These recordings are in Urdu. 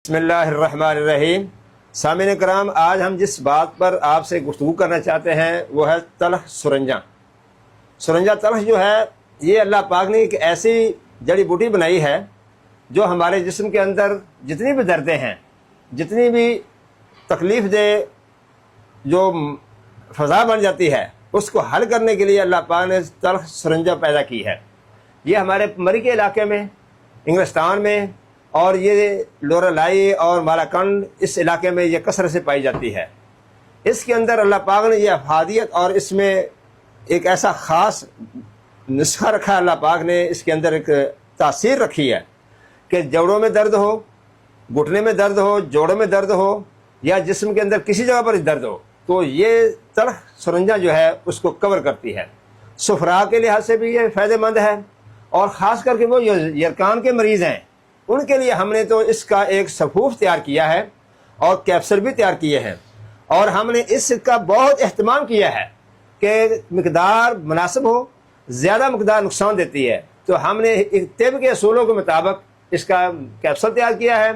بسم اللہ الرحمن الرحیم۔ سامعین کرام، آج ہم جس بات پر آپ سے گفتگو کرنا چاہتے ہیں وہ ہے تلخ سرنجاں۔ سرنجہ تلخ جو ہے، یہ اللہ پاک نے ایک ایسی جڑی بوٹی بنائی ہے جو ہمارے جسم کے اندر جتنی بھی دردیں ہیں، جتنی بھی تکلیف دہ جو فضا بن جاتی ہے، اس کو حل کرنے کے لیے اللہ پاک نے تلخ سرنجہ پیدا کی ہے۔ یہ ہمارے مری کے علاقے میں، انگلستان میں، اور یہ لورالائی اور مالاکنڈ اس علاقے میں یہ کثرت سے پائی جاتی ہے۔ اس کے اندر اللہ پاک نے یہ افادیت اور اس میں ایک ایسا خاص نسخہ رکھا ہے، اللہ پاک نے اس کے اندر ایک تاثیر رکھی ہے کہ جوڑوں میں درد ہو، گھٹنے میں درد ہو، جوڑوں میں درد ہو، یا جسم کے اندر کسی جگہ پر درد ہو، تو یہ تلخ سرنجہ جو ہے اس کو کور کرتی ہے۔ سفرا کے لحاظ سے بھی یہ فائدہ مند ہے، اور خاص کر کے وہ یرکان کے مریض ہیں، ان کے لیے ہم نے تو اس کا ایک سفوف تیار کیا ہے اور کیپسول بھی تیار کیے ہیں، اور ہم نے اس کا بہت اہتمام کیا ہے کہ مقدار مناسب ہو، زیادہ مقدار نقصان دیتی ہے، تو ہم نے طب کے اصولوں کے مطابق اس کا کیپسول تیار کیا ہے۔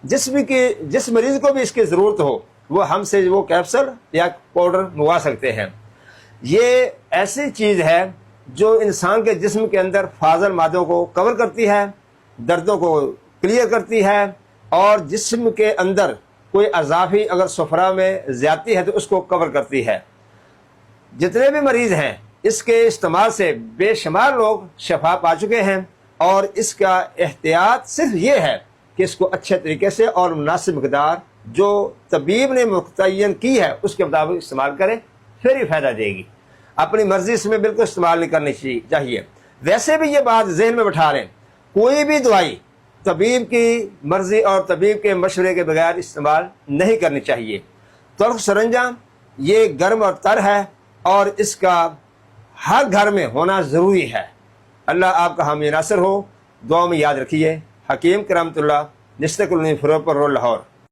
جس مریض کو بھی اس کی ضرورت ہو، وہ ہم سے وہ کیپسول یا پاؤڈر منگوا سکتے ہیں۔ یہ ایسی چیز ہے جو انسان کے جسم کے اندر فاضل مادوں کو کور کرتی ہے، دردوں کو کلیئر کرتی ہے، اور جسم کے اندر کوئی اضافی اگر سفرا میں زیادتی ہے تو اس کو کور کرتی ہے۔ جتنے بھی مریض ہیں، اس کے استعمال سے بے شمار لوگ شفا پا چکے ہیں، اور اس کا احتیاط صرف یہ ہے کہ اس کو اچھے طریقے سے اور مناسب مقدار جو طبیب نے متعین کی ہے اس کے مطابق استعمال کریں، پھر ہی فائدہ دے گی۔ اپنی مرضی اس میں بالکل استعمال نہیں کرنی چاہیے۔ ویسے بھی یہ بات ذہن میں بٹھا لیں، کوئی بھی دوائی طبیب کی مرضی اور طبیب کے مشورے کے بغیر استعمال نہیں کرنی چاہیے۔ تلخ سرنجہ یہ گرم اور تر ہے، اور اس کا ہر گھر میں ہونا ضروری ہے۔ اللہ آپ کا حامی ناصر ہو، دعا میں یاد رکھیے۔ حکیم کرامت اللہ، نسل کلونی فروغ پر لاہور۔